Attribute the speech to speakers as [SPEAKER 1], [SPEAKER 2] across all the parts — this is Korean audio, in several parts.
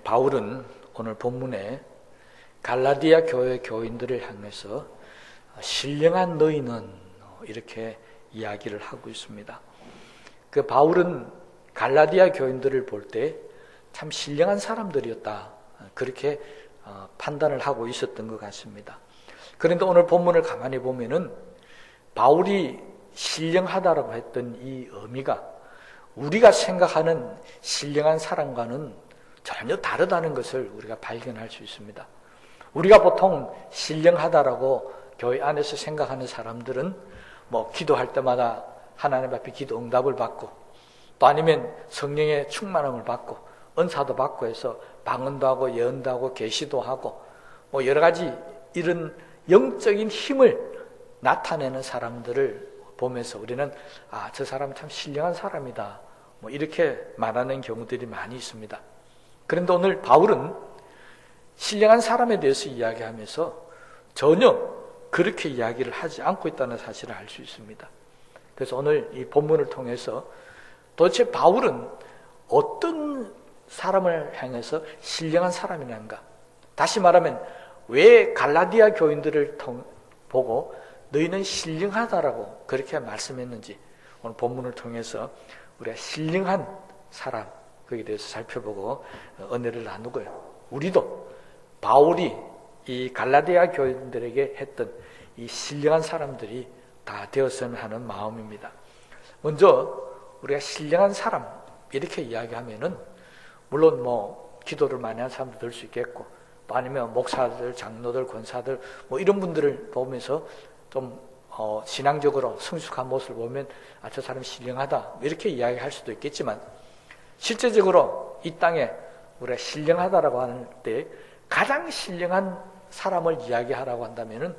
[SPEAKER 1] 바울은 오늘 본문에 갈라디아 교회 교인들을 향해서 신령한 너희는 이렇게 이야기를 하고 있습니다. 그 바울은 갈라디아 교인들을 볼 때 참 신령한 사람들이었다, 그렇게 판단을 하고 있었던 것 같습니다. 그런데 오늘 본문을 가만히 보면은 바울이 신령하다라고 했던 이 의미가 우리가 생각하는 신령한 사람과는 전혀 다르다는 것을 우리가 발견할 수 있습니다. 우리가 보통 신령하다라고 교회 안에서 생각하는 사람들은 기도할 때마다 하나님 앞에 기도 응답을 받고, 또 아니면 성령의 충만함을 받고 은사도 받고 해서 방언도 하고 예언도 하고 계시도 하고 여러 가지 이런 영적인 힘을 나타내는 사람들을 보면서 우리는 저 사람은 참 신령한 사람이다, 이렇게 말하는 경우들이 많이 있습니다. 그런데 오늘 바울은 신령한 사람에 대해서 이야기하면서 전혀 그렇게 이야기를 하지 않고 있다는 사실을 알 수 있습니다. 그래서 오늘 이 본문을 통해서 도대체 바울은 어떤 사람을 향해서 신령한 사람이란가? 다시 말하면 왜 갈라디아 교인들을 보고 너희는 신령하다라고 그렇게 말씀했는지 오늘 본문을 통해서 우리가 신령한 사람, 거기에 대해서 살펴보고 은혜를 나누고요. 우리도 바울이 이 갈라디아 교인들에게 했던 이 신령한 사람들이 다 되었으면 하는 마음입니다. 먼저 우리가 신령한 사람 이렇게 이야기하면은 물론 기도를 많이 하는 사람도 될 수 있겠고, 또 아니면 목사들, 장로들, 권사들 이런 분들을 보면서 좀 신앙적으로 성숙한 모습을 보면 저 사람 신령하다 이렇게 이야기할 수도 있겠지만, 실제적으로 이 땅에 우리가 신령하다라고 하는 때 가장 신령한 사람을 이야기하라고 한다면은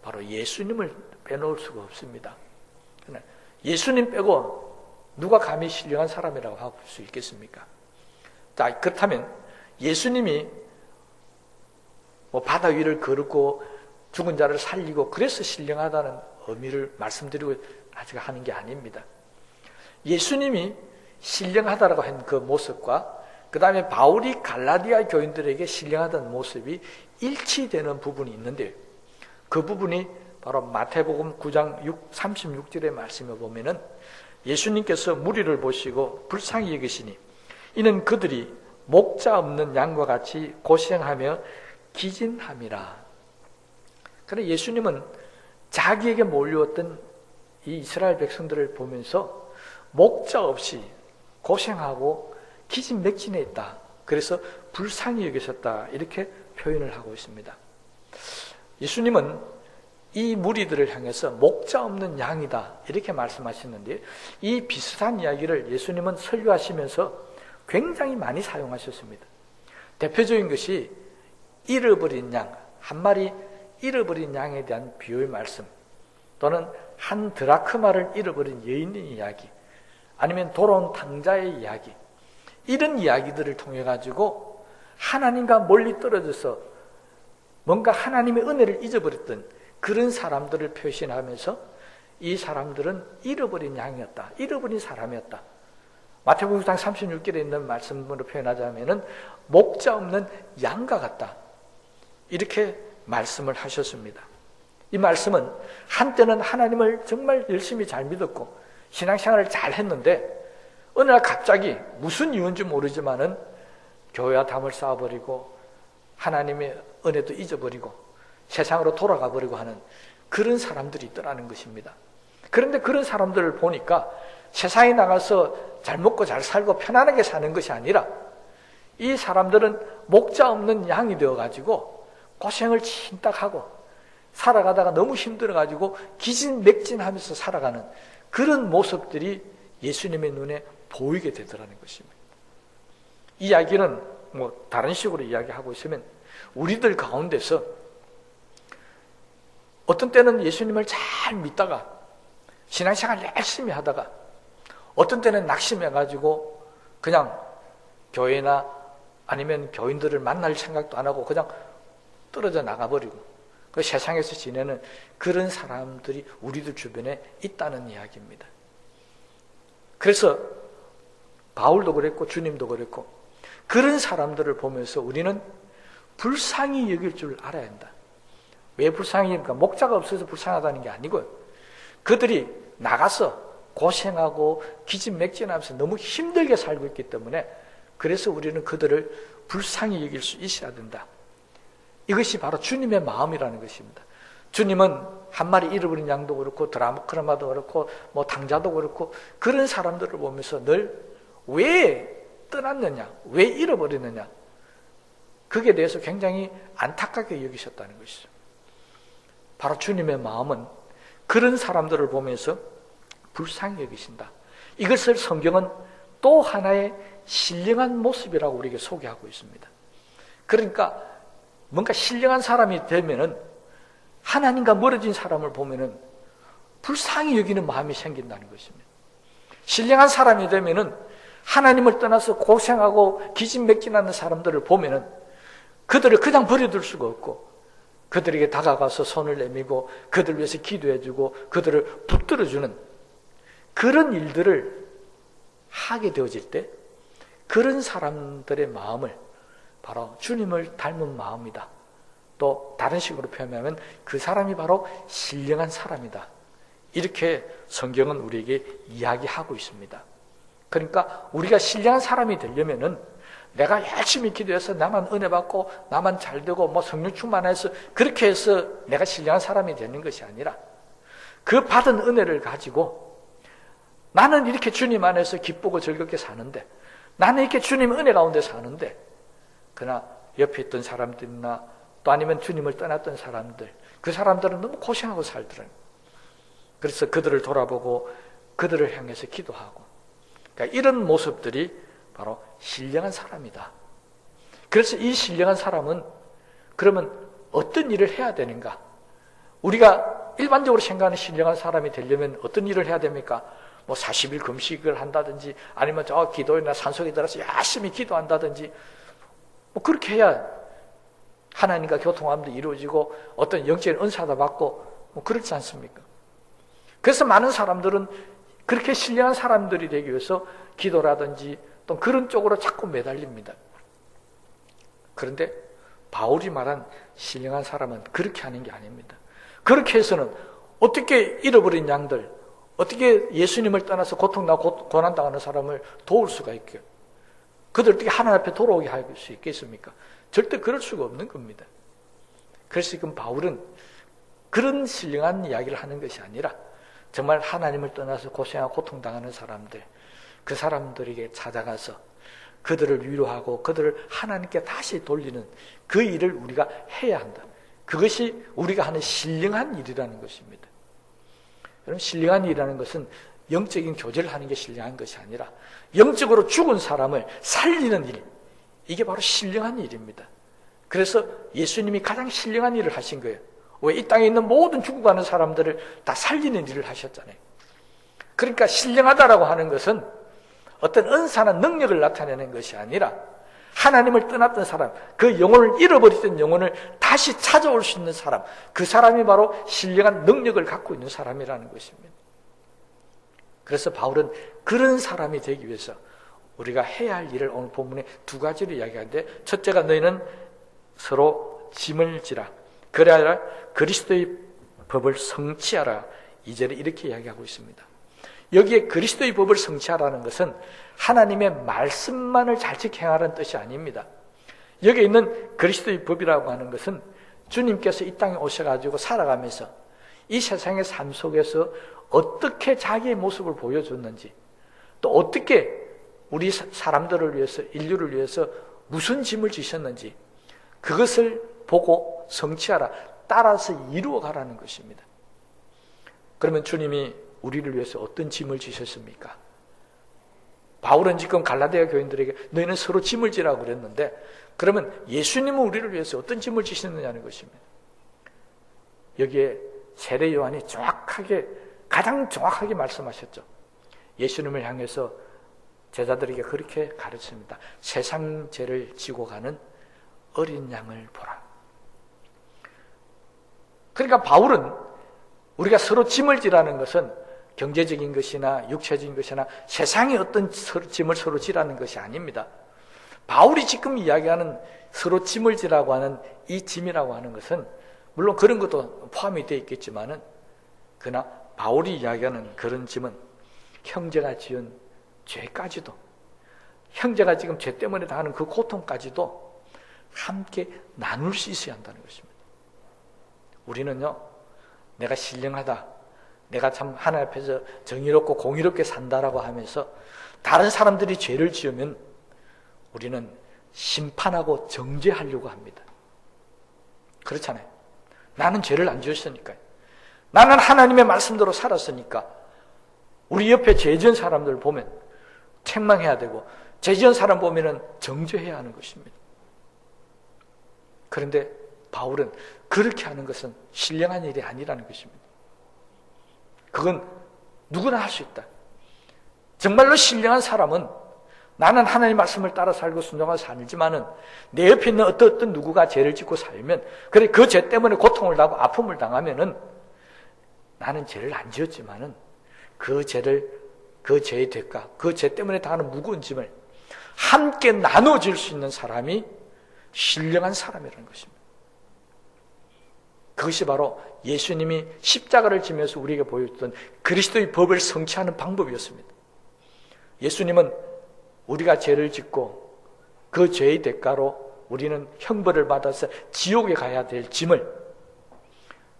[SPEAKER 1] 바로 예수님을 빼놓을 수가 없습니다. 예수님 빼고 누가 감히 신령한 사람이라고 할 수 있겠습니까? 자, 그렇다면 예수님이 바다 위를 걸고 죽은 자를 살리고 그래서 신령하다는 의미를 말씀드리고 아직 하는 게 아닙니다. 예수님이 신령하다라고 한 그 모습과 그 다음에 바울이 갈라디아 교인들에게 신령하다는 모습이 일치되는 부분이 있는데, 그 부분이 바로 마태복음 9장 36절의 말씀에 보면은 예수님께서 무리를 보시고 불쌍히 여기시니 이는 그들이 목자 없는 양과 같이 고생하며 기진함이라. 그러나 예수님은 자기에게 몰려왔던 이 이스라엘 백성들을 보면서 목자 없이 고생하고 기진맥진해 있다, 그래서 불쌍히 여기셨다, 이렇게 표현을 하고 있습니다. 예수님은 이 무리들을 향해서 목자 없는 양이다 이렇게 말씀하시는데, 이 비슷한 이야기를 예수님은 설교하시면서 굉장히 많이 사용하셨습니다. 대표적인 것이 잃어버린 양, 한 마리 잃어버린 양에 대한 비유의 말씀, 또는 한 드라크마를 잃어버린 여인의 이야기, 아니면 돌아온 탕자의 이야기, 이런 이야기들을 통해 가지고 하나님과 멀리 떨어져서 뭔가 하나님의 은혜를 잊어버렸던 그런 사람들을 표시하면서 이 사람들은 잃어버린 양이었다, 잃어버린 사람이었다. 마태복음 9장 36절에 있는 말씀으로 표현하자면은 목자 없는 양과 같다, 이렇게 말씀을 하셨습니다. 이 말씀은 한때는 하나님을 정말 열심히 잘 믿었고 신앙생활을 잘 했는데 어느 날 갑자기 무슨 이유인지 모르지만은 교회와 담을 쌓아버리고 하나님의 은혜도 잊어버리고 세상으로 돌아가 버리고 하는 그런 사람들이 있더라는 것입니다. 그런데 그런 사람들을 보니까 세상에 나가서 잘 먹고 잘 살고 편안하게 사는 것이 아니라 이 사람들은 목자 없는 양이 되어가지고 고생을 진딱하고 살아가다가 너무 힘들어가지고 기진맥진하면서 살아가는 그런 모습들이 예수님의 눈에 보이게 되더라는 것입니다. 이 이야기는 다른 식으로 이야기하고 있으면 우리들 가운데서 어떤 때는 예수님을 잘 믿다가 신앙생활 열심히 하다가 어떤 때는 낙심해가지고 그냥 교회나 아니면 교인들을 만날 생각도 안 하고 그냥 떨어져 나가버리고 그 세상에서 지내는 그런 사람들이 우리들 주변에 있다는 이야기입니다. 그래서 바울도 그랬고 주님도 그랬고 그런 사람들을 보면서 우리는 불쌍히 여길 줄 알아야 한다. 왜 불쌍히 여깁니까? 목자가 없어서 불쌍하다는 게 아니고요. 그들이 나가서 고생하고 기진맥진하면서 너무 힘들게 살고 있기 때문에 그래서 우리는 그들을 불쌍히 여길 수 있어야 된다. 이것이 바로 주님의 마음이라는 것입니다. 주님은 한 마리 잃어버린 양도 그렇고 드라마도 그렇고 뭐 당자도 그렇고 그런 사람들을 보면서 늘 왜 떠났느냐, 왜 잃어버리느냐, 그게 대해서 굉장히 안타깝게 여기셨다는 것이죠. 바로 주님의 마음은 그런 사람들을 보면서 불쌍히 여기신다. 이것을 성경은 또 하나의 신령한 모습이라고 우리에게 소개하고 있습니다. 그러니까 뭔가 신령한 사람이 되면은 하나님과 멀어진 사람을 보면은 불쌍히 여기는 마음이 생긴다는 것입니다. 신령한 사람이 되면은 하나님을 떠나서 고생하고 기진맥진하는 사람들을 보면은 그들을 그냥 버려둘 수가 없고 그들에게 다가가서 손을 내밀고 그들을 위해서 기도해주고 그들을 붙들어주는 그런 일들을 하게 되어질 때 그런 사람들의 마음을 바로 주님을 닮은 마음이다. 또 다른 식으로 표현하면 그 사람이 바로 신령한 사람이다. 이렇게 성경은 우리에게 이야기하고 있습니다. 그러니까 우리가 신령한 사람이 되려면은 내가 열심히 기도해서 나만 은혜 받고 나만 잘 되고 뭐 성령 충만해서 그렇게 해서 내가 신령한 사람이 되는 것이 아니라 그 받은 은혜를 가지고 나는 이렇게 주님 안에서 기쁘고 즐겁게 사는데 나는 이렇게 주님 은혜 가운데 사는데 그러나 옆에 있던 사람들이나 또 아니면 주님을 떠났던 사람들 그 사람들은 너무 고생하고 살더라고요. 그래서 그들을 돌아보고 그들을 향해서 기도하고 그러니까 이런 모습들이 바로 신령한 사람이다. 그래서 이 신령한 사람은 그러면 어떤 일을 해야 되는가? 우리가 일반적으로 생각하는 신령한 사람이 되려면 어떤 일을 해야 됩니까? 뭐 40일 금식을 한다든지 아니면 저 기도회나 산속에 들어서 열심히 기도한다든지 뭐 그렇게 해야 하나님과 교통함도 이루어지고 어떤 영적인 은사도 받고 뭐 그렇지 않습니까? 그래서 많은 사람들은 그렇게 신령한 사람들이 되기 위해서 기도라든지 또 그런 쪽으로 자꾸 매달립니다. 그런데 바울이 말한 신령한 사람은 그렇게 하는 게 아닙니다. 그렇게 해서는 어떻게 잃어버린 양들, 어떻게 예수님을 떠나서 고통나고 고난당하는 사람을 도울 수가 있게요? 그들 어떻게 하나님 앞에 돌아오게 할 수 있겠습니까? 절대 그럴 수가 없는 겁니다. 그래서 지금 바울은 그런 신령한 이야기를 하는 것이 아니라 정말 하나님을 떠나서 고생하고 고통당하는 사람들, 그 사람들에게 찾아가서 그들을 위로하고 그들을 하나님께 다시 돌리는 그 일을 우리가 해야 한다. 그것이 우리가 하는 신령한 일이라는 것입니다. 여러분, 신령한 일이라는 것은 영적인 교제를 하는 게 신령한 것이 아니라 영적으로 죽은 사람을 살리는 일, 이게 바로 신령한 일입니다. 그래서 예수님이 가장 신령한 일을 하신 거예요. 왜? 이 땅에 있는 모든 죽어가는 사람들을 다 살리는 일을 하셨잖아요. 그러니까 신령하다라고 하는 것은 어떤 은사나 능력을 나타내는 것이 아니라 하나님을 떠났던 사람, 그 영혼을 잃어버렸던 영혼을 다시 찾아올 수 있는 사람, 그 사람이 바로 신령한 능력을 갖고 있는 사람이라는 것입니다. 그래서 바울은 그런 사람이 되기 위해서 우리가 해야 할 일을 오늘 본문에 두 가지를 이야기하는데, 첫째가 너희는 서로 짐을 지라, 그래야 그리스도의 법을 성취하라. 2절에 이렇게 이야기하고 있습니다. 여기에 그리스도의 법을 성취하라는 것은 하나님의 말씀만을 잘 지켜 행하라는 뜻이 아닙니다. 여기에 있는 그리스도의 법이라고 하는 것은 주님께서 이 땅에 오셔가지고 살아가면서 이 세상의 삶 속에서 어떻게 자기의 모습을 보여줬는지, 또 어떻게 우리 사람들을 위해서, 인류를 위해서 무슨 짐을 지셨는지 그것을 보고 성취하라, 따라서 이루어가라는 것입니다. 그러면 주님이 우리를 위해서 어떤 짐을 지셨습니까? 바울은 지금 갈라디아 교인들에게 너희는 서로 짐을 지라고 그랬는데, 그러면 예수님은 우리를 위해서 어떤 짐을 지셨느냐는 것입니다. 여기에 세례 요한이 가장 정확하게 말씀하셨죠. 예수님을 향해서 제자들에게 그렇게 가르칩니다. 세상 죄를 지고 가는 어린 양을 보라. 그러니까 바울은 우리가 서로 짐을 지라는 것은 경제적인 것이나 육체적인 것이나 세상의 어떤 짐을 서로 지라는 것이 아닙니다. 바울이 지금 이야기하는 서로 짐을 지라고 하는 이 짐이라고 하는 것은 물론 그런 것도 포함이 되어 있겠지만은 그러나 바울이 이야기하는 그런 짐은 형제가 지은 죄까지도, 형제가 지금 죄 때문에 당하는 그 고통까지도 함께 나눌 수 있어야 한다는 것입니다. 우리는요, 내가 신령하다, 내가 참 하나님 앞에서 정의롭고 공의롭게 산다라고 하면서 다른 사람들이 죄를 지으면 우리는 심판하고 정죄하려고 합니다. 그렇잖아요. 나는 죄를 안 지었으니까요. 나는 하나님의 말씀대로 살았으니까 우리 옆에 죄 지은 사람들 보면 책망해야 되고 죄 지은 사람 보면은 정죄해야 하는 것입니다. 그런데 바울은 그렇게 하는 것은 신령한 일이 아니라는 것입니다. 그건 누구나 할 수 있다. 정말로 신령한 사람은 나는 하나님의 말씀을 따라 살고 순종하고 살지만은 내 옆에 있는 어떤 누구가 죄를 짓고 살면, 그래 그 죄 때문에 고통을 당하고 아픔을 당하면은 나는 죄를 안 지었지만은 그 죄의 대가, 그 죄 때문에 당하는 무거운 짐을 함께 나눠줄 수 있는 사람이 신령한 사람이라는 것입니다. 그것이 바로 예수님이 십자가를 지면서 우리에게 보여줬던 그리스도의 법을 성취하는 방법이었습니다. 예수님은 우리가 죄를 짓고 그 죄의 대가로 우리는 형벌을 받아서 지옥에 가야 될 짐을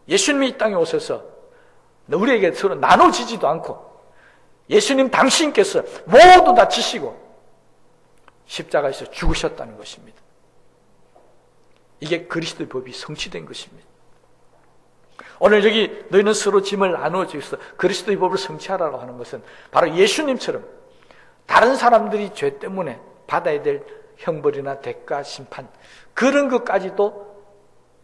[SPEAKER 1] 예수님이 이 땅에 오셔서 우리에게 서로 나눠지지도 않고 예수님 당신께서 모두 다 지시고 십자가에서 죽으셨다는 것입니다. 이게 그리스도의 법이 성취된 것입니다. 오늘 여기 너희는 서로 짐을 나누어주셔서 그리스도의 법을 성취하라고 하는 것은 바로 예수님처럼 다른 사람들이 죄 때문에 받아야 될 형벌이나 대가, 심판 그런 것까지도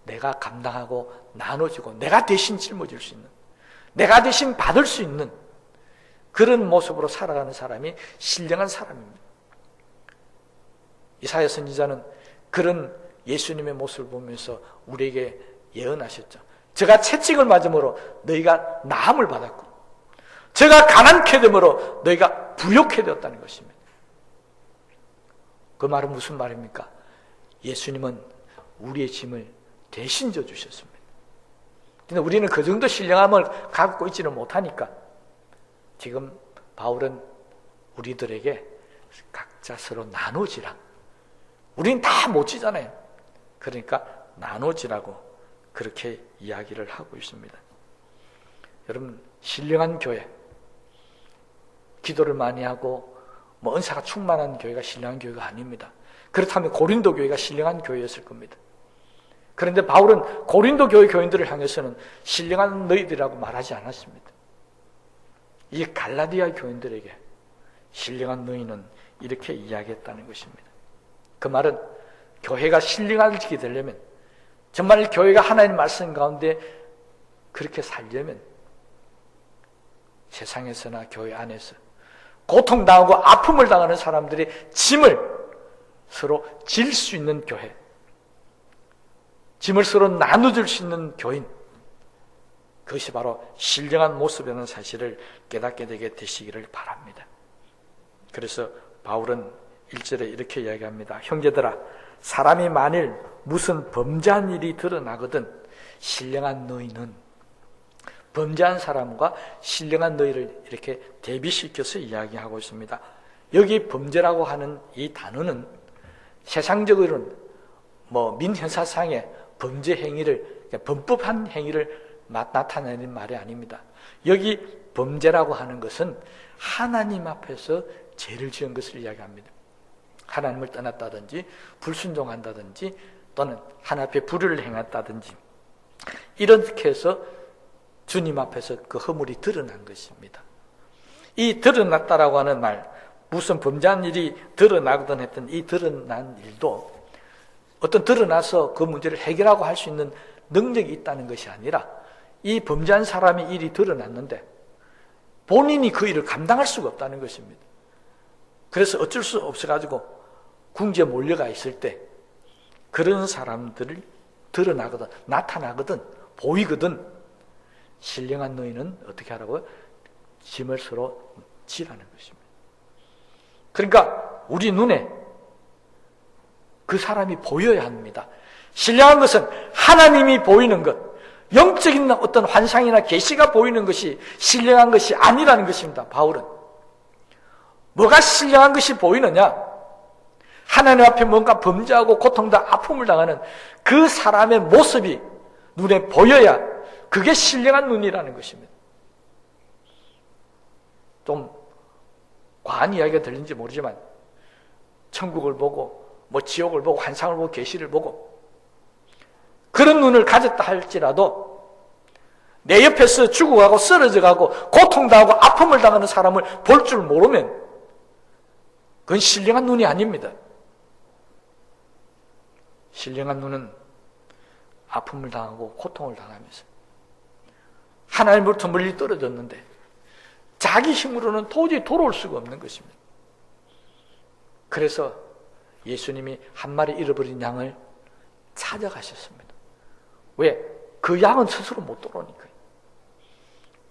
[SPEAKER 1] 내가 감당하고 나눠주고 내가 대신 짊어질 수 있는, 내가 대신 받을 수 있는 그런 모습으로 살아가는 사람이 신령한 사람입니다. 이사야 선지자는 그런 예수님의 모습을 보면서 우리에게 예언하셨죠. 저가 채찍을 맞음으로 너희가 나음을 받았고 저가 가난케 됨으로 너희가 부욕케 되었다는 것입니다. 그 말은 무슨 말입니까? 예수님은 우리의 짐을 대신 져주셨습니다. 근데 우리는 그 정도 신령함을 갖고 있지는 못하니까 지금 바울은 우리들에게 각자 서로 나누지라. 우리는 다 못 지잖아요. 그러니까 나누지라고 그렇게 이야기를 하고 있습니다. 여러분, 신령한 교회, 기도를 많이 하고 은사가 충만한 교회가 신령한 교회가 아닙니다. 그렇다면 고린도 교회가 신령한 교회였을 겁니다. 그런데 바울은 고린도 교회 교인들을 향해서는 신령한 너희들이라고 말하지 않았습니다. 이 갈라디아 교인들에게 신령한 너희는 이렇게 이야기했다는 것입니다. 그 말은 교회가 신령하게 되려면, 정말 교회가 하나님의 말씀 가운데 그렇게 살려면 세상에서나 교회 안에서 고통당하고 아픔을 당하는 사람들이 짐을 서로 질 수 있는 교회, 짐을 서로 나눠줄 수 있는 교인, 그것이 바로 신령한 모습이라는 사실을 깨닫게 되게 되시기를 바랍니다. 그래서 바울은 1절에 이렇게 이야기합니다. 형제들아, 사람이 만일 무슨 범죄한 일이 드러나거든 신령한 너희는, 범죄한 사람과 신령한 너희를 이렇게 대비시켜서 이야기하고 있습니다. 여기 범죄라고 하는 이 단어는 세상적으로는 민형사상의 범죄 행위를, 범법한 행위를 나타내는 말이 아닙니다. 여기 범죄라고 하는 것은 하나님 앞에서 죄를 지은 것을 이야기합니다. 하나님을 떠났다든지 불순종한다든지 또는 하나님 앞에 불의를 행했다든지 이렇게 해서 주님 앞에서 그 허물이 드러난 것입니다. 이 드러났다라고 하는 말, 무슨 범죄한 일이 드러나거든 했던 이 드러난 일도 어떤 드러나서 그 문제를 해결하고 할 수 있는 능력이 있다는 것이 아니라 이 범죄한 사람의 일이 드러났는데 본인이 그 일을 감당할 수가 없다는 것입니다. 그래서 어쩔 수 없어가지고 궁지에 몰려가 있을 때 그런 사람들을 드러나거든, 나타나거든, 보이거든 신령한 너희는 어떻게 하라고요? 짐을 서로 지라는 것입니다. 그러니까 우리 눈에 그 사람이 보여야 합니다. 신령한 것은 하나님이 보이는 것, 영적인 어떤 환상이나 계시가 보이는 것이 신령한 것이 아니라는 것입니다. 바울은 뭐가 신령한 것이 보이느냐? 하나님 앞에 뭔가 범죄하고 고통과 아픔을 당하는 그 사람의 모습이 눈에 보여야 그게 신령한 눈이라는 것입니다. 좀 과한 이야기가 들린지 모르지만 천국을 보고 뭐 지옥을 보고 환상을 보고 계시를 보고 그런 눈을 가졌다 할지라도 내 옆에서 죽어가고 쓰러져가고 고통당하고 아픔을 당하는 사람을 볼 줄 모르면 그건 신령한 눈이 아닙니다. 신령한 눈은 아픔을 당하고 고통을 당하면서 하나님으로부터 멀리 떨어졌는데 자기 힘으로는 도저히 돌아올 수가 없는 것입니다. 그래서 예수님이 한 마리 잃어버린 양을 찾아가셨습니다. 왜? 그 양은 스스로 못 돌아오니까요.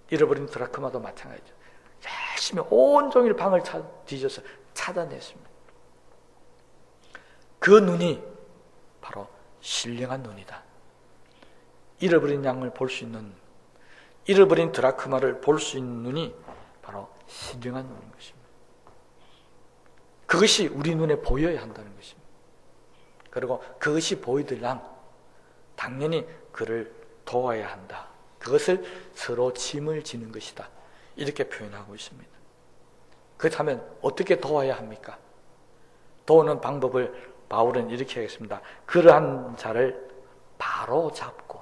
[SPEAKER 1] 잃어버린 드라크마도 마찬가지죠. 열심히 온종일 방을 뒤져서 찾아냈습니다. 그 눈이 바로 신령한 눈이다. 잃어버린 양을 볼 수 있는, 잃어버린 드라크마를 볼 수 있는 눈이 바로 신령한 눈인 것입니다. 그것이 우리 눈에 보여야 한다는 것입니다. 그리고 그것이 보이들랑 당연히 그를 도와야 한다. 그것을 서로 짐을 지는 것이다. 이렇게 표현하고 있습니다. 그렇다면 어떻게 도와야 합니까? 도우는 방법을 바울은 이렇게 하겠습니다. 그러한 자를 바로 잡고.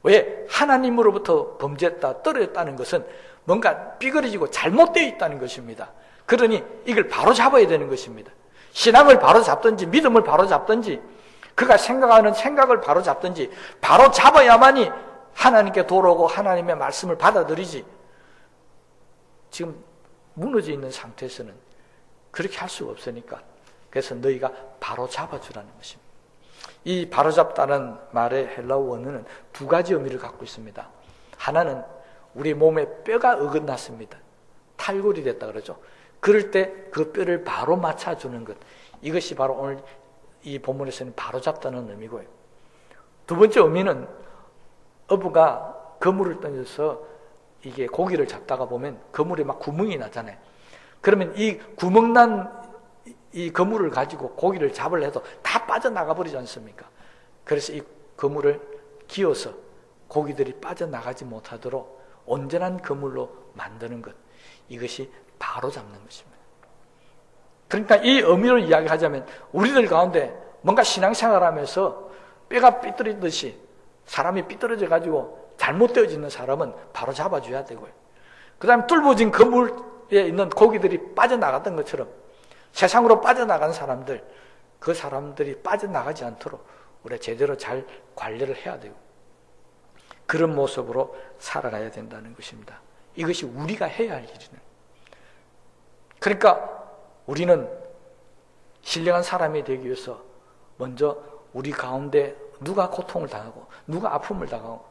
[SPEAKER 1] 왜? 하나님으로부터 범죄했다, 떨어졌다는 것은 뭔가 삐그러지고 잘못되어 있다는 것입니다. 그러니 이걸 바로 잡아야 되는 것입니다. 신앙을 바로 잡든지 믿음을 바로 잡든지 그가 생각하는 생각을 바로 잡든지 바로 잡아야만이 하나님께 돌아오고 하나님의 말씀을 받아들이지 지금 무너져 있는 상태에서는 그렇게 할 수가 없으니까 그래서 너희가 바로 잡아주라는 것입니다. 이 바로 잡다는 말의 헬라어 원어는 두 가지 의미를 갖고 있습니다. 하나는 우리 몸에 뼈가 어긋났습니다. 탈골이 됐다 그러죠. 그럴 때 그 뼈를 바로 맞춰주는 것, 이것이 바로 오늘 이 본문에서는 바로 잡다는 의미고요. 두 번째 의미는 어부가 그물을 던져서 이게 고기를 잡다가 보면 그물에 막 구멍이 나잖아요. 그러면 이 구멍 난 이 그물을 가지고 고기를 잡으려 해도 다 빠져나가 버리지 않습니까? 그래서 이 그물을 기어서 고기들이 빠져나가지 못하도록 온전한 그물로 만드는 것, 이것이 바로 잡는 것입니다. 그러니까 이 의미를 이야기하자면 우리들 가운데 뭔가 신앙생활하면서 뼈가 삐뚤어지듯이 사람이 삐뚤어져 가지고 잘못되어지는 사람은 바로 잡아줘야 되고요. 그 다음에 뚫어진 그물에 있는 고기들이 빠져나갔던 것처럼 세상으로 빠져나간 사람들, 그 사람들이 빠져나가지 않도록 우리가 제대로 잘 관리를 해야 되고 그런 모습으로 살아가야 된다는 것입니다. 이것이 우리가 해야 할 일이는. 그러니까 우리는 신령한 사람이 되기 위해서 먼저 우리 가운데 누가 고통을 당하고 누가 아픔을 당하고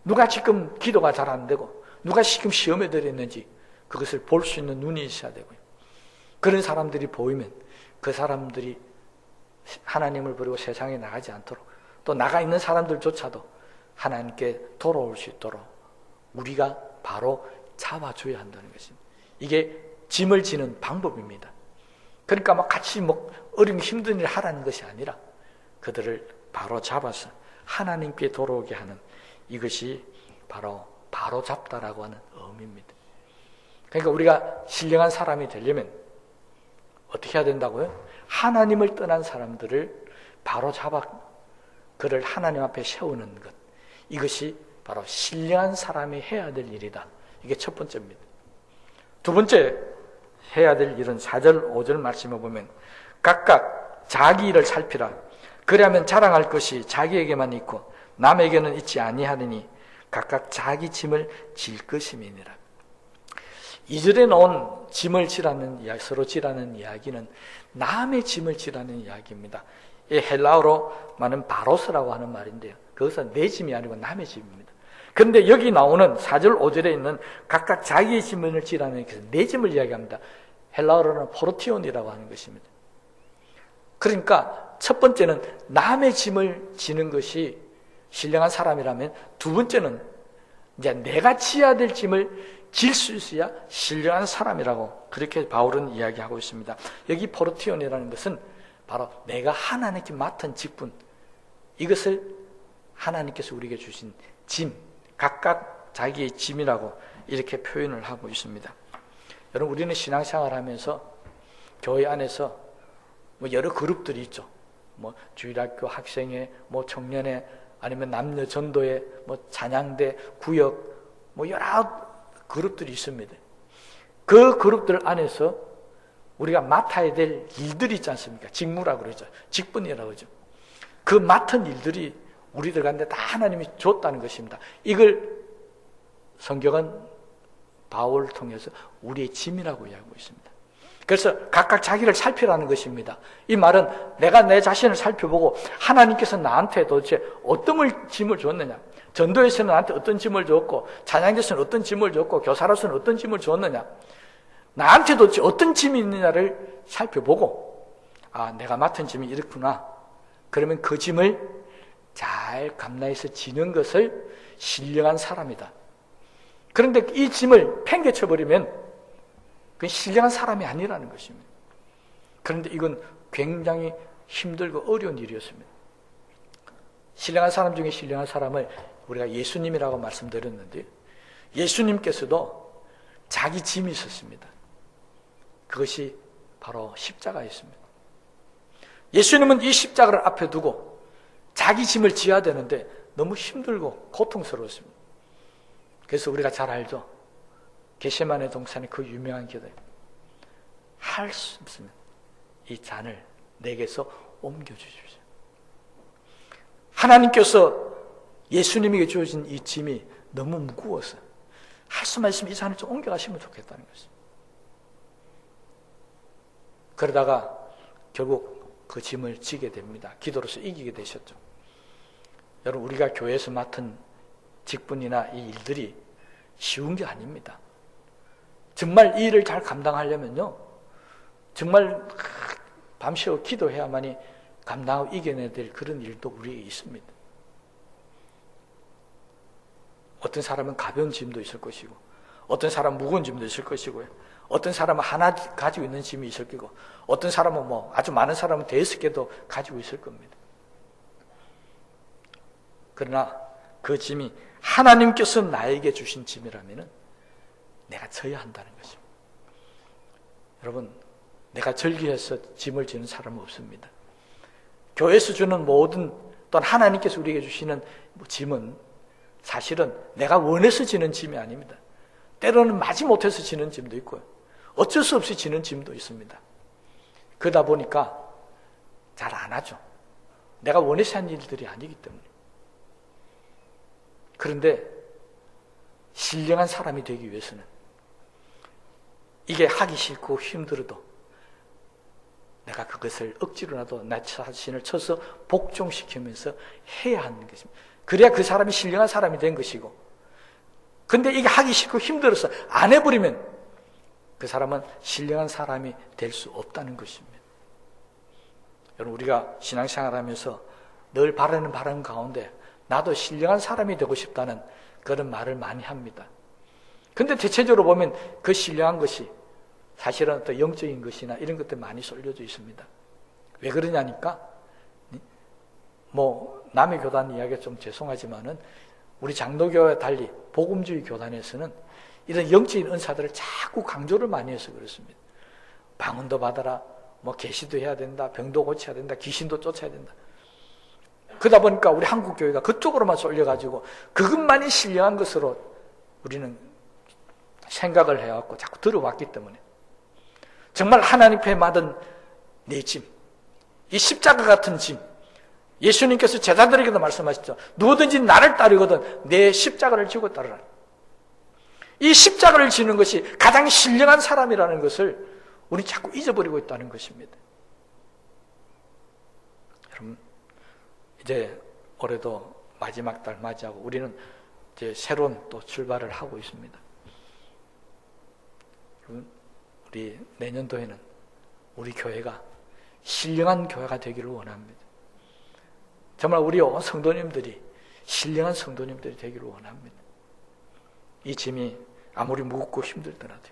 [SPEAKER 1] 누가 지금 기도가 잘 안 되고 누가 지금 시험에 들었는지 그것을 볼 수 있는 눈이 있어야 되고요. 그런 사람들이 보이면 그 사람들이 하나님을 버리고 세상에 나가지 않도록 또 나가 있는 사람들조차도 하나님께 돌아올 수 있도록 우리가 바로 잡아줘야 한다는 것입니다. 이게 짐을 지는 방법입니다. 그러니까 막 같이 어린 힘든 일 하라는 것이 아니라 그들을 바로 잡아서 하나님께 돌아오게 하는 이것이 바로 잡다라고 하는 의미입니다. 그러니까 우리가 신령한 사람이 되려면 어떻게 해야 된다고요? 하나님을 떠난 사람들을 바로 잡아 그를 하나님 앞에 세우는 것, 이것이 바로 신령한 사람이 해야 될 일이다. 이게 첫 번째입니다. 두 번째 해야 될 일은 4절 5절 말씀을 보면 각각 자기 일을 살피라. 그리하면 자랑할 것이 자기에게만 있고 남에게는 있지 아니하느니 각각 자기 짐을 질 것임이니라. 2절에 나온 짐을 지라는 이야기, 서로 지라는 이야기는 남의 짐을 지라는 이야기입니다. 이 헬라어로 말은 바로스라고 하는 말인데요. 그것은 내 짐이 아니고 남의 짐입니다. 그런데 여기 나오는 4절 5절에 있는 각각 자기의 짐을 지라는 것은 내 짐을 이야기합니다. 헬라어로는 포르티온이라고 하는 것입니다. 그러니까 첫 번째는 남의 짐을 지는 것이 신령한 사람이라면, 두 번째는 이제 내가 지어야 될 짐을 질 수 있어야 신령한 사람이라고 그렇게 바울은 이야기하고 있습니다. 여기 포르티온이라는 것은 바로 내가 하나님께 맡은 직분, 이것을 하나님께서 우리에게 주신 짐, 각각 자기의 짐이라고 이렇게 표현을 하고 있습니다. 여러분, 우리는 신앙생활하면서 교회 안에서 뭐 여러 그룹들이 있죠. 뭐 주일학교, 학생회, 뭐 청년회, 아니면 남녀 전도회, 뭐 찬양대, 구역, 뭐 여러 그룹들이 있습니다. 그 그룹들 안에서 우리가 맡아야 될 일들이 있지 않습니까? 직무라고 그러죠. 직분이라고 그러죠. 그 맡은 일들이 우리들 가운데 다 하나님이 줬다는 것입니다. 이걸 성경은 바울을 통해서 우리의 짐이라고 이야기하고 있습니다. 그래서 각각 자기를 살피라는 것입니다. 이 말은 내가 내 자신을 살펴보고 하나님께서 나한테 도대체 어떤 짐을 줬느냐, 전도에서는 나한테 어떤 짐을 줬고, 찬양에서는 어떤 짐을 줬고, 교사로서는 어떤 짐을 줬느냐, 나한테 도대체 어떤 짐이 있느냐를 살펴보고, 아, 내가 맡은 짐이 이렇구나. 그러면 그 짐을 잘 감당해서 지는 것을 신령한 사람이다. 그런데 이 짐을 팽개쳐버리면 그건 신령한 사람이 아니라는 것입니다. 그런데 이건 굉장히 힘들고 어려운 일이었습니다. 신령한 사람 중에 신령한 사람을 우리가 예수님이라고 말씀드렸는데, 예수님께서도 자기 짐이 있었습니다. 그것이 바로 십자가였습니다. 예수님은 이 십자가를 앞에 두고 자기 짐을 지어야 되는데 너무 힘들고 고통스러웠습니다. 그래서 우리가 잘 알죠. 겟세마네 동산의 그 유명한 기도, 할 수 없으면 이 잔을 내게서 옮겨주십시오. 하나님께서 예수님에게 주어진 이 짐이 너무 무거워서 할 수만 있으면 이 잔을 좀 옮겨가시면 좋겠다는 것입니다. 그러다가 결국 그 짐을 지게 됩니다. 기도로서 이기게 되셨죠. 여러분, 우리가 교회에서 맡은 직분이나 이 일들이 쉬운 게 아닙니다. 정말 이 일을 잘 감당하려면요, 정말 밤새워 기도해야만이 감당하고 이겨내야 될 그런 일도 우리에게 있습니다. 어떤 사람은 가벼운 짐도 있을 것이고, 어떤 사람은 무거운 짐도 있을 것이고요, 어떤 사람은 하나 가지고 있는 짐이 있을 거고, 어떤 사람은 뭐 아주 많은 사람은 대여섯 개도 가지고 있을 겁니다. 그러나 그 짐이 하나님께서 나에게 주신 짐이라면 내가 져야 한다는 것입니다. 여러분, 내가 절기해서 짐을 지는 사람은 없습니다. 교회에서 주는 모든, 또는 하나님께서 우리에게 주시는 짐은 사실은 내가 원해서 지는 짐이 아닙니다. 때로는 마지못해서 지는 짐도 있고요, 어쩔 수 없이 지는 짐도 있습니다. 그러다 보니까 잘 안 하죠. 내가 원해서 한 일들이 아니기 때문에. 그런데 신령한 사람이 되기 위해서는 이게 하기 싫고 힘들어도 내가 그것을 억지로라도 나 자신을 쳐서 복종시키면서 해야 하는 것입니다. 그래야 그 사람이 신령한 사람이 된 것이고, 근데 이게 하기 싫고 힘들어서 안 해버리면 그 사람은 신령한 사람이 될 수 없다는 것입니다. 여러분, 우리가 신앙생활하면서 늘 바라는 바람 가운데 나도 신령한 사람이 되고 싶다는 그런 말을 많이 합니다. 근데 대체적으로 보면 그 신령한 것이 사실은 또 영적인 것이나 이런 것들 많이 쏠려져 있습니다. 왜 그러냐니까, 뭐 남의 교단 이야기가 좀 죄송하지만은 우리 장로교와 달리 복음주의 교단에서는 이런 영적인 은사들을 자꾸 강조를 많이 해서 그렇습니다. 방언도 받아라, 뭐 계시도 해야 된다, 병도 고쳐야 된다, 귀신도 쫓아야 된다. 그러다 보니까 우리 한국 교회가 그쪽으로만 쏠려가지고 그것만이 신령한 것으로 우리는 생각을 해왔고 자꾸 들어왔기 때문에, 정말 하나님께 받은 내 짐, 이 십자가 같은 짐, 예수님께서 제자들에게도 말씀하셨죠. 누구든지 나를 따르거든 내 십자가를 지고 따르라. 이 십자가를 지는 것이 가장 신령한 사람이라는 것을 우리 자꾸 잊어버리고 있다는 것입니다. 여러분, 이제 올해도 마지막 달 맞이하고 우리는 이제 새로운 또 출발을 하고 있습니다. 여러분, 우리 내년도에는 우리 교회가 신령한 교회가 되기를 원합니다. 정말 우리 성도님들이 신령한 성도님들이 되기를 원합니다. 이 짐이 아무리 무겁고 힘들더라도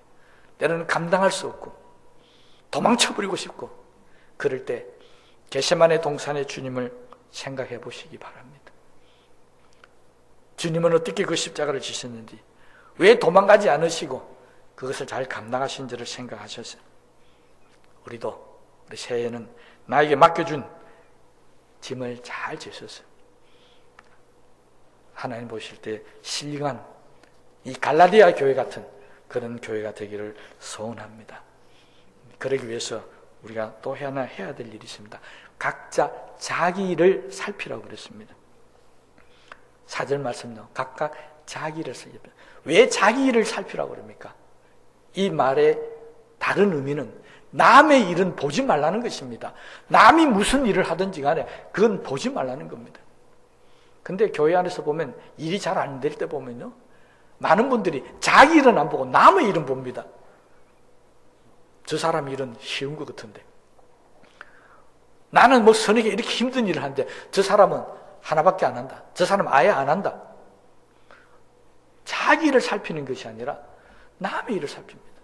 [SPEAKER 1] 때로는 감당할 수 없고 도망쳐버리고 싶고 그럴 때 겟세마네 동산의 주님을 생각해 보시기 바랍니다. 주님은 어떻게 그 십자가를 지셨는지, 왜 도망가지 않으시고 그것을 잘 감당하신지를 생각하셔서 우리도 우리 새해에는 나에게 맡겨준 짐을 잘 지셔서 하나님 보실 때 신령한 이 갈라디아 교회 같은 그런 교회가 되기를 소원합니다. 그러기 위해서 우리가 또 하나 해야 될 일이 있습니다. 각자 자기 일을 살피라고 그랬습니다. 4절 말씀요. 각각 자기 일을 살피라. 왜 자기 일을 살피라고 그럽니까? 이 말의 다른 의미는 남의 일은 보지 말라는 것입니다. 남이 무슨 일을 하든지 간에 그건 보지 말라는 겁니다. 근데 교회 안에서 보면 일이 잘 안 될 때 보면요, 많은 분들이 자기 일은 안 보고 남의 일은 봅니다. 저 사람 일은 쉬운 것 같은데, 나는 뭐 선에게 이렇게 힘든 일을 하는데 저 사람은 하나밖에 안 한다, 저 사람은 아예 안 한다. 자기 일을 살피는 것이 아니라 남의 일을 살핍니다.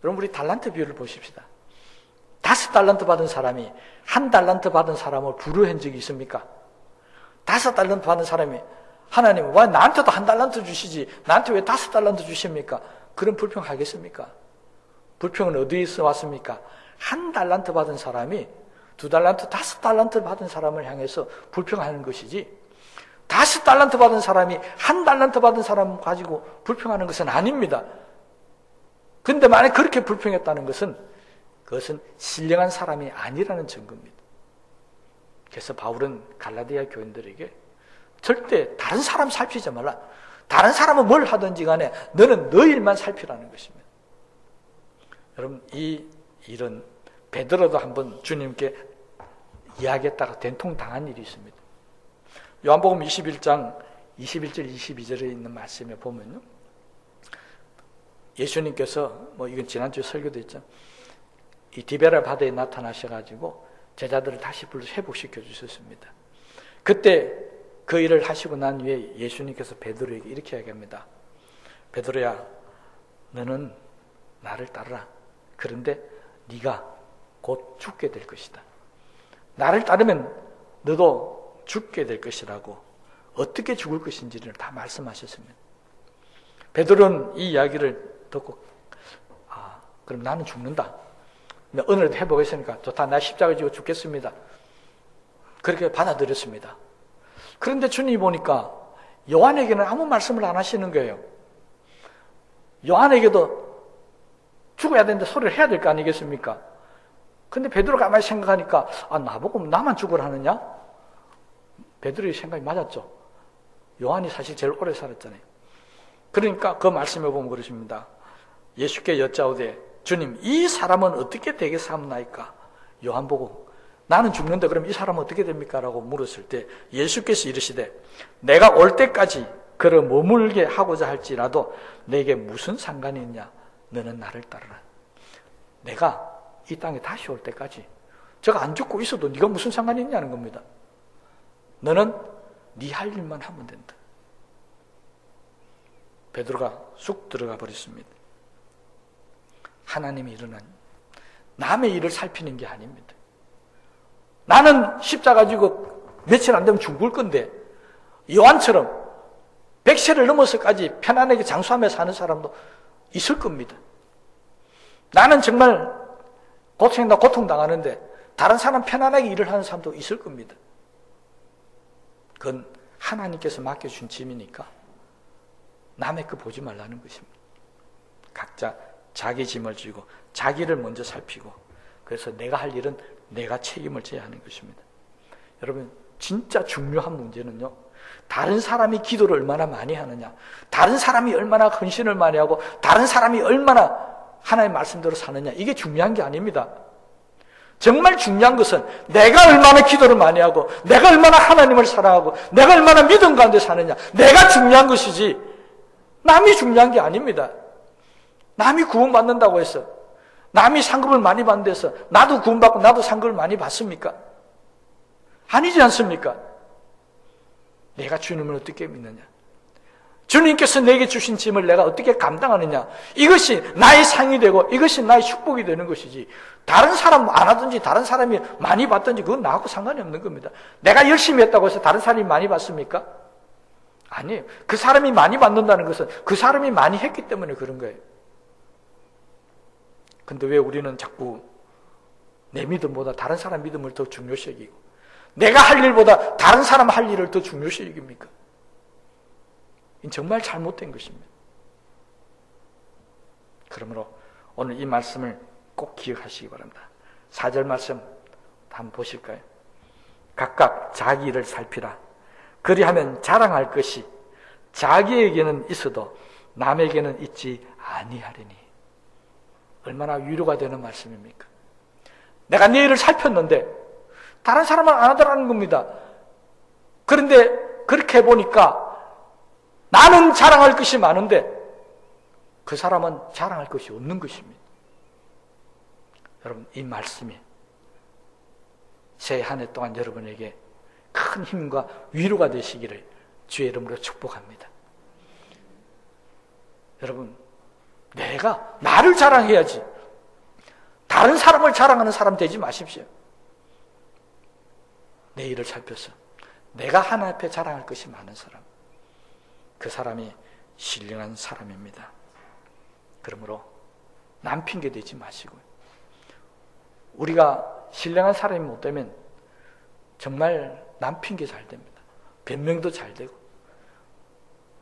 [SPEAKER 1] 여러분, 우리 달란트 비유를 보십시다. 5달란트 받은 사람이 1달란트 받은 사람을 불효한 적이 있습니까? 5달란트 받은 사람이 하나님, 왜 나한테도 1달란트 주시지 나한테 왜 5달란트 주십니까? 그런 불평하겠습니까? 불평은 어디에서 왔습니까? 1달란트 받은 사람이 2달란트, 5달란트 받은 사람을 향해서 불평하는 것이지, 5달란트 받은 사람이 1달란트 받은 사람 가지고 불평하는 것은 아닙니다. 근데 만약 그렇게 불평했다는 것은 그것은 신령한 사람이 아니라는 증거입니다. 그래서 바울은 갈라디아 교인들에게 절대 다른 사람 살피지 말라. 다른 사람은 뭘 하든지 간에 너는 너 일만 살피라는 것입니다. 여러분, 이 일은 베드로도 한번 주님께 이야기했다가 된통당한 일이 있습니다. 요한복음 21장 21절 22절에 있는 말씀에 보면요, 예수님께서 이건 지난주에 설교도 했죠. 이 디베라 바다에 나타나셔가지고 제자들을 다시 불러 회복시켜 주셨습니다. 그때 그 일을 하시고 난 후에 예수님께서 베드로에게 이렇게 이야기합니다. 베드로야, 너는 나를 따르라. 그런데 네가 곧 죽게 될 것이다. 나를 따르면 너도 죽게 될 것이라고, 어떻게 죽을 것인지를 다 말씀하셨습니다. 베드로는 이 이야기를 듣고, 그럼 나는 죽는다. 오늘도 해보겠으니까 좋다. 나 십자가 지고 죽겠습니다. 그렇게 받아들였습니다. 그런데 주님이 보니까 요한에게는 아무 말씀을 안 하시는 거예요. 요한에게도 죽어야 되는데 소리를 해야 될 거 아니겠습니까? 근데 베드로가 가만히 생각하니까, 나보고 나만 죽으라 하느냐? 베드로의 생각이 맞았죠. 요한이 사실 제일 오래 살았잖아요. 그러니까 그 말씀에 보면 그러십니다. 예수께 여짜오되 주님, 이 사람은 어떻게 되겠사옵나이까? 요한 보고 나는 죽는데 그럼 이 사람은 어떻게 됩니까? 라고 물었을 때 예수께서 이르시되 내가 올 때까지 그를 머물게 하고자 할지라도 내게 무슨 상관이 있냐? 너는 나를 따르라. 내가 이 땅에 다시 올 때까지 저가 안 죽고 있어도 네가 무슨 상관이 있냐는 겁니다. 너는 네 할 일만 하면 된다. 베드로가 쑥 들어가 버렸습니다. 하나님이 일어난 남의 일을 살피는 게 아닙니다. 나는 십자가 지고 며칠 안 되면 죽을 건데, 요한처럼 100세를 넘어서까지 편안하게 장수하며 사는 사람도 있을 겁니다. 나는 정말 고통당하는데 다른 사람 편안하게 일을 하는 사람도 있을 겁니다. 그건 하나님께서 맡겨준 짐이니까 남의 거 보지 말라는 것입니다. 각자 자기 짐을 지고 자기를 먼저 살피고, 그래서 내가 할 일은 내가 책임을 져야 하는 것입니다. 여러분, 진짜 중요한 문제는요, 다른 사람이 기도를 얼마나 많이 하느냐, 다른 사람이 얼마나 헌신을 많이 하고 다른 사람이 얼마나 하나님의 말씀대로 사느냐, 이게 중요한 게 아닙니다. 정말 중요한 것은 내가 얼마나 기도를 많이 하고 내가 얼마나 하나님을 사랑하고 내가 얼마나 믿음 가운데 사느냐, 내가 중요한 것이지 남이 중요한 게 아닙니다. 남이 구원받는다고 해서, 남이 상급을 많이 받는 데서 나도 구원받고 나도 상급을 많이 받습니까? 아니지 않습니까? 내가 주님을 어떻게 믿느냐? 주님께서 내게 주신 짐을 내가 어떻게 감당하느냐? 이것이 나의 상이 되고 이것이 나의 축복이 되는 것이지, 다른 사람 안 하든지 다른 사람이 많이 받든지 그건 나하고 상관이 없는 겁니다. 내가 열심히 했다고 해서 다른 사람이 많이 받습니까? 아니에요. 그 사람이 많이 받는다는 것은 그 사람이 많이 했기 때문에 그런 거예요. 근데 왜 우리는 자꾸 내 믿음보다 다른 사람 믿음을 더 중요시 여기고 내가 할 일보다 다른 사람 할 일을 더 중요시 여깁니까? 이건 정말 잘못된 것입니다. 그러므로 오늘 이 말씀을 꼭 기억하시기 바랍니다. 4절 말씀 한번 보실까요? 각각 자기 일을 살피라. 그리하면 자랑할 것이 자기에게는 있어도 남에게는 있지 아니하리니. 얼마나 위로가 되는 말씀입니까? 내가 내 일을 살폈는데 다른 사람은 안 하더라는 겁니다. 그런데 그렇게 해보니까 나는 자랑할 것이 많은데 그 사람은 자랑할 것이 없는 것입니다. 여러분, 이 말씀이 새 한 해 동안 여러분에게 큰 힘과 위로가 되시기를 주의 이름으로 축복합니다. 여러분, 내가 나를 자랑해야지 다른 사람을 자랑하는 사람 되지 마십시오. 내 일을 살펴서 내가 하나님 앞에 자랑할 것이 많은 사람, 그 사람이 신령한 사람입니다. 그러므로 남 핑계 대지 마시고요. 우리가 신령한 사람이 못 되면 정말 남 핑계 잘 됩니다. 변명도 잘 되고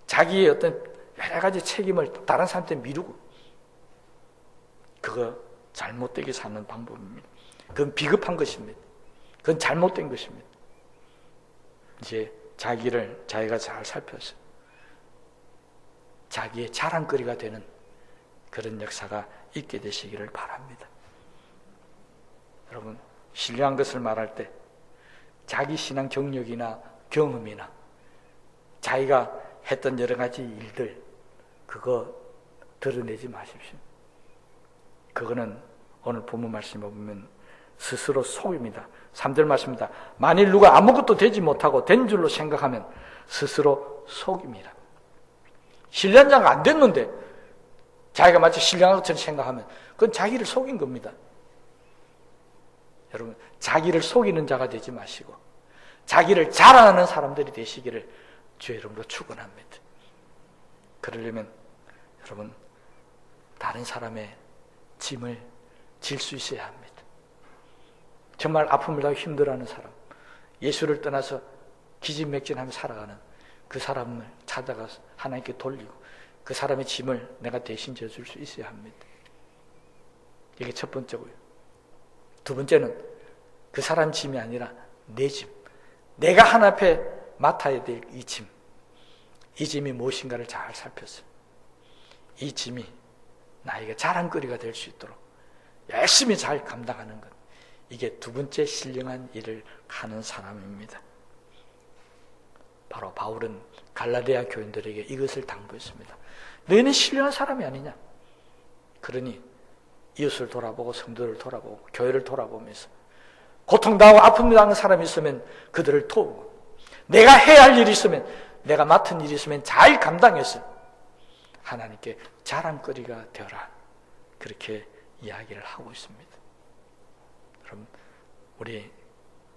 [SPEAKER 1] 자기의 어떤 여러 가지 책임을 다른 사람한테 미루고, 그거 잘못되게 사는 방법입니다. 그건 비겁한 것입니다. 그건 잘못된 것입니다. 이제 자기를 자기가 잘 살펴서 자기의 자랑거리가 되는 그런 역사가 있게 되시기를 바랍니다. 여러분, 신령한 것을 말할 때 자기 신앙 경력이나 경험이나 자기가 했던 여러 가지 일들, 그거 드러내지 마십시오. 그거는 오늘 본문 말씀에 보면 스스로 속입니다. 3절 말씀입니다. 만일 누가 아무것도 되지 못하고 된 줄로 생각하면 스스로 속입니다. 신령한 자가 안 됐는데 자기가 마치 신령한 것처럼 생각하면 그건 자기를 속인 겁니다. 여러분, 자기를 속이는 자가 되지 마시고 자기를 자랑하는 사람들이 되시기를 주의 이름으로 축원합니다. 그러려면 여러분, 다른 사람의 짐을 질 수 있어야 합니다. 정말 아픔을 당하고 힘들어하는 사람, 예수를 떠나서 기진맥진하며 살아가는 그 사람을 찾아가서 하나님께 돌리고 그 사람의 짐을 내가 대신 져줄 수 있어야 합니다. 이게 첫 번째고요. 두 번째는 그 사람 짐이 아니라 내 짐, 내가 하나님 앞에 맡아야 될 이 짐, 이 짐이 무엇인가를 잘 살폈어요. 이 짐이 나에게 자랑거리가 될 수 있도록 열심히 잘 감당하는 것, 이게 두 번째 신령한 일을 하는 사람입니다. 바로 바울은 갈라디아 교인들에게 이것을 당부했습니다. 너희는 신령한 사람이 아니냐? 그러니 이웃을 돌아보고 성도를 돌아보고 교회를 돌아보면서 고통당하고 아픔을 당하는 사람이 있으면 그들을 도우고, 내가 해야 할 일이 있으면, 내가 맡은 일이 있으면 잘 감당해서 하나님께 자랑거리가 되어라, 그렇게 이야기를 하고 있습니다. 여러분, 우리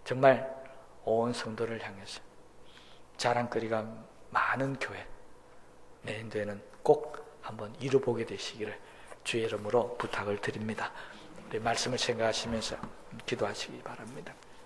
[SPEAKER 1] 정말 온 성도를 향해서 자랑거리가 많은 교회, 내년도에는 꼭 한번 이루보게 되시기를 주의 이름으로 부탁을 드립니다. 우리 말씀을 생각하시면서 기도하시기 바랍니다.